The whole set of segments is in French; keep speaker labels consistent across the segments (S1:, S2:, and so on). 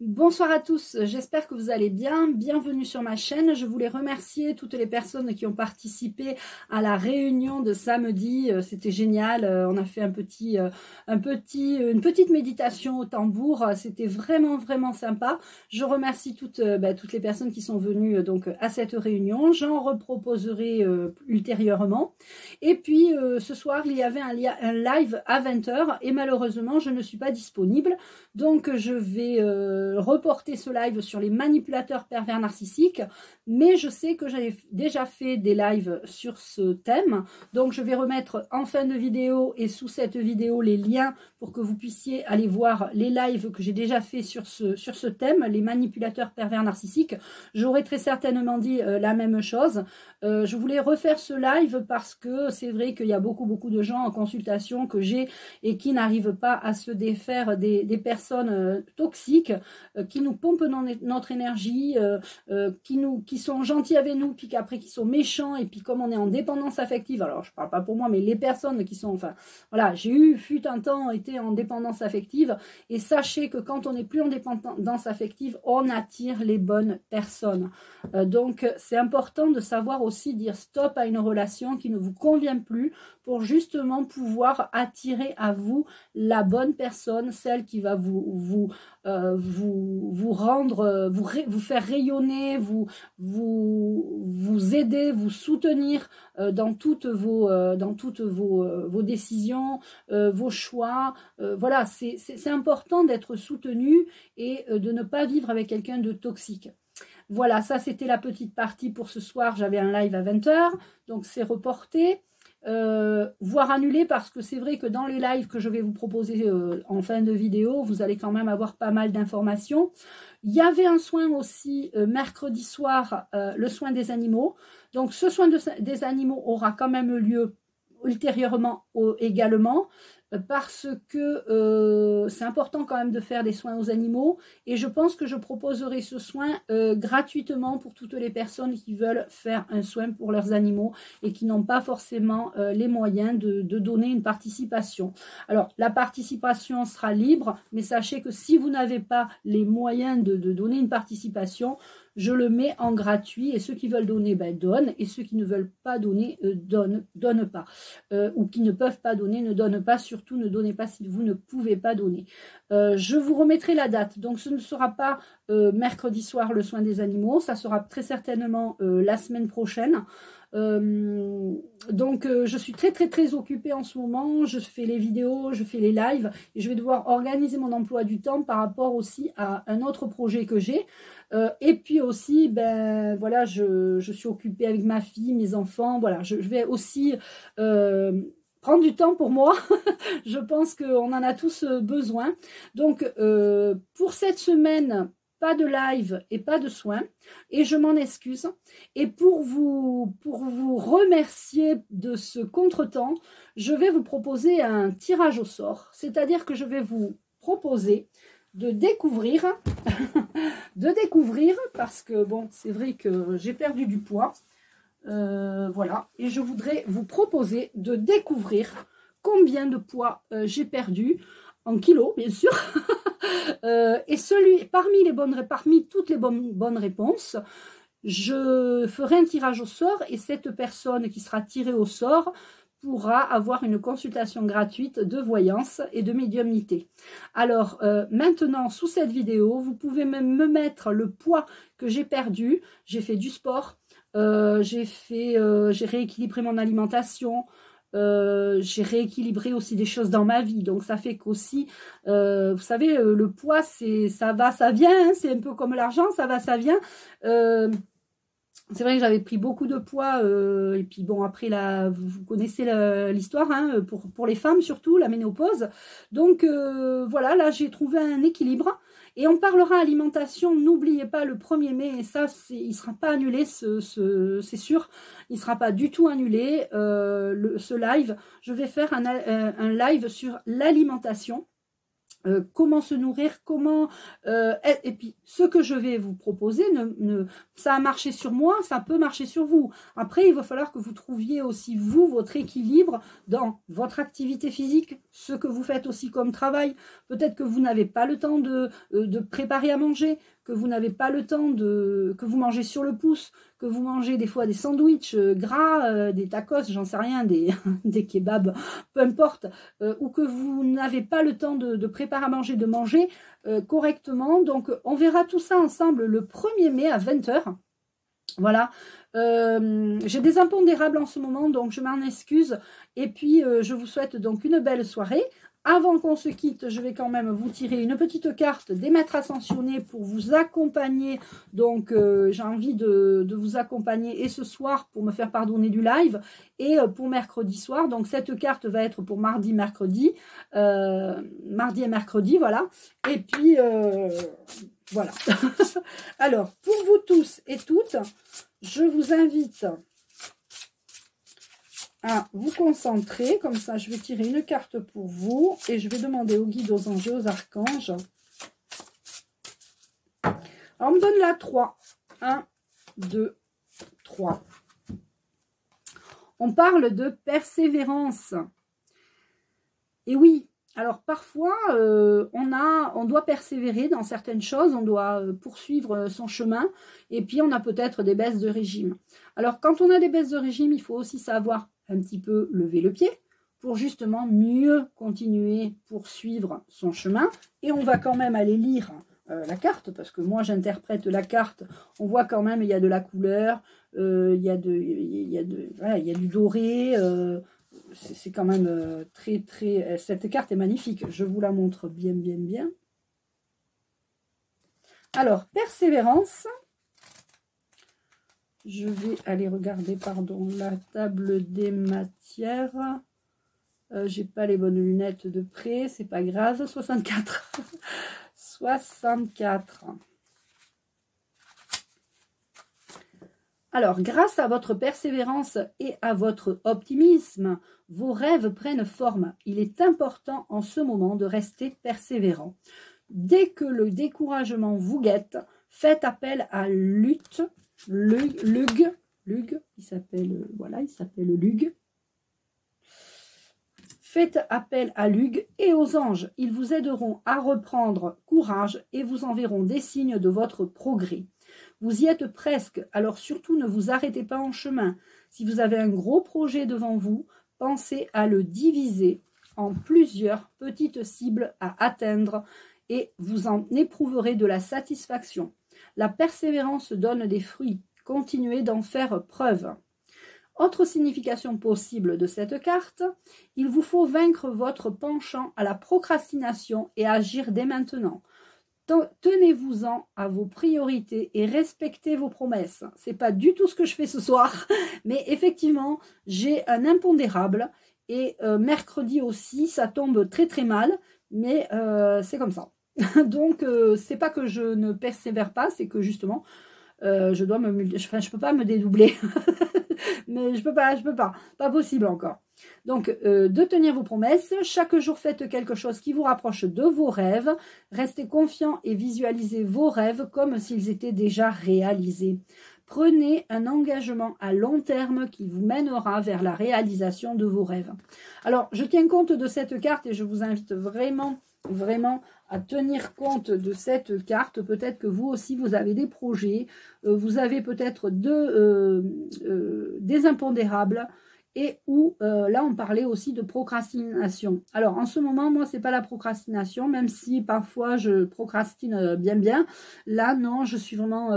S1: Bonsoir à tous, j'espère que vous allez bien, bienvenue sur ma chaîne. Je voulais remercier toutes les personnes qui ont participé à la réunion de samedi, c'était génial, on a fait une petite méditation au tambour, c'était vraiment sympa. Je remercie toutes les personnes qui sont venues donc à cette réunion, j'en reproposerai ultérieurement. Et puis ce soir il y avait un live à 20 h et malheureusement je ne suis pas disponible, donc je vais reporter ce live sur les manipulateurs pervers narcissiques, mais je sais que j'avais déjà fait des lives sur ce thème, donc je vais remettre en fin de vidéo et sous cette vidéo les liens pour que vous puissiez aller voir les lives que j'ai déjà fait sur ce thème, les manipulateurs pervers narcissiques. J'aurais très certainement dit la même chose. Je voulais refaire ce live parce que c'est vrai qu'il y a beaucoup de gens en consultation que j'ai et qui n'arrivent pas à se défaire des personnes toxiques, qui nous pompent notre énergie, qui sont gentils avec nous, puis qu'après qui sont méchants, et puis comme on est en dépendance affective, alors je parle pas pour moi, mais les personnes qui sont, enfin voilà, fut un temps été en dépendance affective, et sachez que quand on n'est plus en dépendance affective, on attire les bonnes personnes. Donc c'est important de savoir aussi dire stop à une relation qui ne vous convient plus, pour justement pouvoir attirer à vous la bonne personne, celle qui va vous rendre, vous faire rayonner, vous aider, vous soutenir dans toutes vos décisions, vos choix. Voilà, c'est important d'être soutenu et de ne pas vivre avec quelqu'un de toxique. Voilà, ça c'était la petite partie pour ce soir. J'avais un live à 20 h, donc c'est reporté. Voire annulé, parce que c'est vrai que dans les lives que je vais vous proposer en fin de vidéo, vous allez quand même avoir pas mal d'informations. Il y avait un soin aussi mercredi soir, le soin des animaux. Donc ce soin des animaux aura quand même lieu ultérieurement également, parce que c'est important quand même de faire des soins aux animaux, et je pense que je proposerai ce soin gratuitement pour toutes les personnes qui veulent faire un soin pour leurs animaux et qui n'ont pas forcément les moyens de donner une participation. Alors la participation sera libre, mais sachez que si vous n'avez pas les moyens de donner une participation, je le mets en gratuit, et ceux qui veulent donner, donnent, et ceux qui ne veulent pas donner, donnent pas. Ou qui ne peuvent pas donner, ne donnent pas. Surtout, ne donnez pas si vous ne pouvez pas donner. Je vous remettrai la date. Donc, ce ne sera pas mercredi soir le soin des animaux. Ça sera très certainement la semaine prochaine. Donc je suis très occupée en ce moment, je fais les vidéos, je fais les lives, et je vais devoir organiser mon emploi du temps par rapport aussi à un autre projet que j'ai, et puis aussi voilà, je suis occupée avec ma fille, mes enfants, voilà, je vais aussi prendre du temps pour moi. Je pense qu'on en a tous besoin. Donc pour cette semaine, pas de live et pas de soins, et je m'en excuse. Et pour vous remercier de ce contretemps, je vais vous proposer un tirage au sort, c'est-à-dire que je vais vous proposer de découvrir, parce que bon, c'est vrai que j'ai perdu du poids, voilà, et je voudrais vous proposer de découvrir combien de poids j'ai perdu, en kilos bien sûr. Et parmi toutes les bonnes réponses, je ferai un tirage au sort, et cette personne qui sera tirée au sort pourra avoir une consultation gratuite de voyance et de médiumnité. Alors maintenant, sous cette vidéo, vous pouvez même me mettre le poids que j'ai perdu. J'ai fait du sport, j'ai rééquilibré mon alimentation, j'ai rééquilibré aussi des choses dans ma vie, donc ça fait qu'aussi vous savez, le poids, ça va ça vient, hein, c'est un peu comme l'argent, ça va ça vient. C'est vrai que j'avais pris beaucoup de poids, et puis bon, après vous connaissez l'histoire, hein, pour les femmes surtout, la ménopause. Donc voilà, là j'ai trouvé un équilibre, et on parlera alimentation. N'oubliez pas le 1er mai, et ça il ne sera pas annulé, c'est sûr, il ne sera pas du tout annulé, ce live. Je vais faire un live sur l'alimentation. Comment se nourrir, comment et puis ce que je vais vous proposer, ça a marché sur moi, ça peut marcher sur vous. Après, il va falloir que vous trouviez aussi vous votre équilibre dans votre activité physique, ce que vous faites aussi comme travail. Peut-être que vous n'avez pas le temps de préparer à manger, que vous n'avez pas le temps que vous mangez sur le pouce, que vous mangez des fois des sandwichs gras, des tacos, j'en sais rien, des kebabs, peu importe, ou que vous n'avez pas le temps de préparer à manger, de manger correctement. Donc, on verra tout ça ensemble le 1er mai à 20 h. Voilà, j'ai des impondérables en ce moment, donc je m'en excuse. Et puis, je vous souhaite donc une belle soirée. Avant qu'on se quitte, je vais quand même vous tirer une petite carte des maîtres ascensionnés pour vous accompagner. Donc, j'ai envie de vous accompagner et ce soir pour me faire pardonner du live et pour mercredi soir. Donc, cette carte va être pour mardi, mercredi, mardi et mercredi, voilà. Et puis, voilà. Alors, pour vous tous et toutes, je vous invite à vous concentrer. Comme ça, je vais tirer une carte pour vous et je vais demander aux guides, aux anges et aux archanges. Alors, on me donne la 3. 1, 2, 3. On parle de persévérance. Et oui, alors parfois, on doit persévérer dans certaines choses, on doit poursuivre son chemin, et puis on a peut-être des baisses de régime. Alors quand on a des baisses de régime, il faut aussi savoir un petit peu lever le pied, pour justement mieux continuer, poursuivre son chemin. Et on va quand même aller lire la carte, parce que moi j'interprète la carte, on voit quand même il y a de la couleur, il y a du doré, c'est quand même très, très... Cette carte est magnifique. Je vous la montre bien, bien, bien. Alors, persévérance. Je vais aller regarder, pardon, la table des matières. J'ai pas les bonnes lunettes de près. C'est pas grave. 64. 64. Alors, grâce à votre persévérance et à votre optimisme, vos rêves prennent forme. Il est important en ce moment de rester persévérant. Dès que le découragement vous guette, faites appel à Lug, il s'appelle, voilà, il s'appelle Lug. Faites appel à Lug et aux anges. Ils vous aideront à reprendre courage et vous enverront des signes de votre progrès. Vous y êtes presque, alors surtout ne vous arrêtez pas en chemin. Si vous avez un gros projet devant vous, pensez à le diviser en plusieurs petites cibles à atteindre et vous en éprouverez de la satisfaction. La persévérance donne des fruits. Continuez d'en faire preuve. Autre signification possible de cette carte, il vous faut vaincre votre penchant à la procrastination et agir dès maintenant. Tenez-vous-en à vos priorités et respectez vos promesses. C'est pas du tout ce que je fais ce soir, mais effectivement, j'ai un impondérable et mercredi aussi, ça tombe très très mal, mais c'est comme ça. Donc, c'est pas que je ne persévère pas, c'est que justement, je peux pas me dédoubler. Mais je peux pas possible encore. Donc, de tenir vos promesses, chaque jour faites quelque chose qui vous rapproche de vos rêves, restez confiant et visualisez vos rêves comme s'ils étaient déjà réalisés. Prenez un engagement à long terme qui vous mènera vers la réalisation de vos rêves. Alors, je tiens compte de cette carte et je vous invite vraiment, vraiment à tenir compte de cette carte. Peut-être que vous aussi, vous avez des projets, vous avez peut-être des impondérables et où là, on parlait aussi de procrastination. Alors, en ce moment, moi, c'est pas la procrastination, même si parfois je procrastine bien. Là, non, je suis vraiment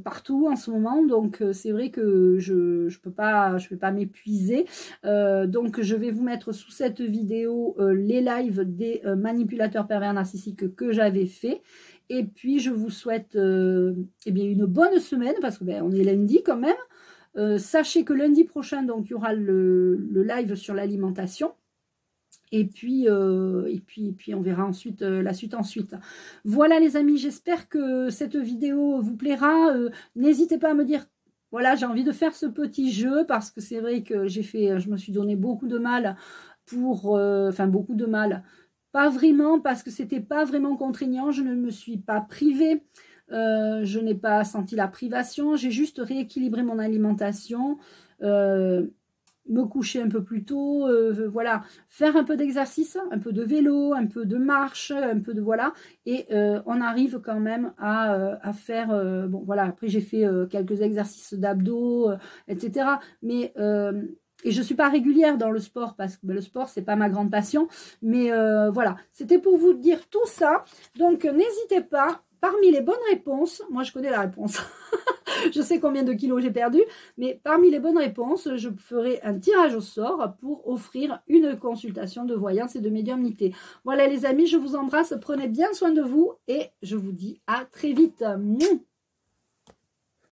S1: partout en ce moment, donc c'est vrai que je vais pas m'épuiser. Donc, je vais vous mettre sous cette vidéo les lives des manipulateurs pervers narcissiques que j'avais fait. Et puis, je vous souhaite eh bien, une bonne semaine, parce que on est lundi quand même. Sachez que lundi prochain, donc, il y aura le live sur l'alimentation. Et puis, on verra ensuite la suite ensuite. Voilà les amis, j'espère que cette vidéo vous plaira. N'hésitez pas à me dire, voilà, j'ai envie de faire ce petit jeu, parce que c'est vrai que je me suis donné beaucoup de mal beaucoup de mal. Pas vraiment, parce que c'était pas vraiment contraignant, je ne me suis pas privée. Je n'ai pas senti la privation, j'ai juste rééquilibré mon alimentation me coucher un peu plus tôt, voilà, faire un peu d'exercice, un peu de vélo, un peu de marche, un peu de voilà, et on arrive quand même à faire, bon voilà, après j'ai fait quelques exercices d'abdos, etc. Mais et je suis pas régulière dans le sport parce que ben, le sport c'est pas ma grande passion, mais voilà, c'était pour vous dire tout ça. Donc n'hésitez pas. Parmi les bonnes réponses, moi je connais la réponse. Je sais combien de kilos j'ai perdu, mais parmi les bonnes réponses, je ferai un tirage au sort pour offrir une consultation de voyance et de médiumnité. Voilà les amis, je vous embrasse, prenez bien soin de vous et je vous dis à très vite. Mouah.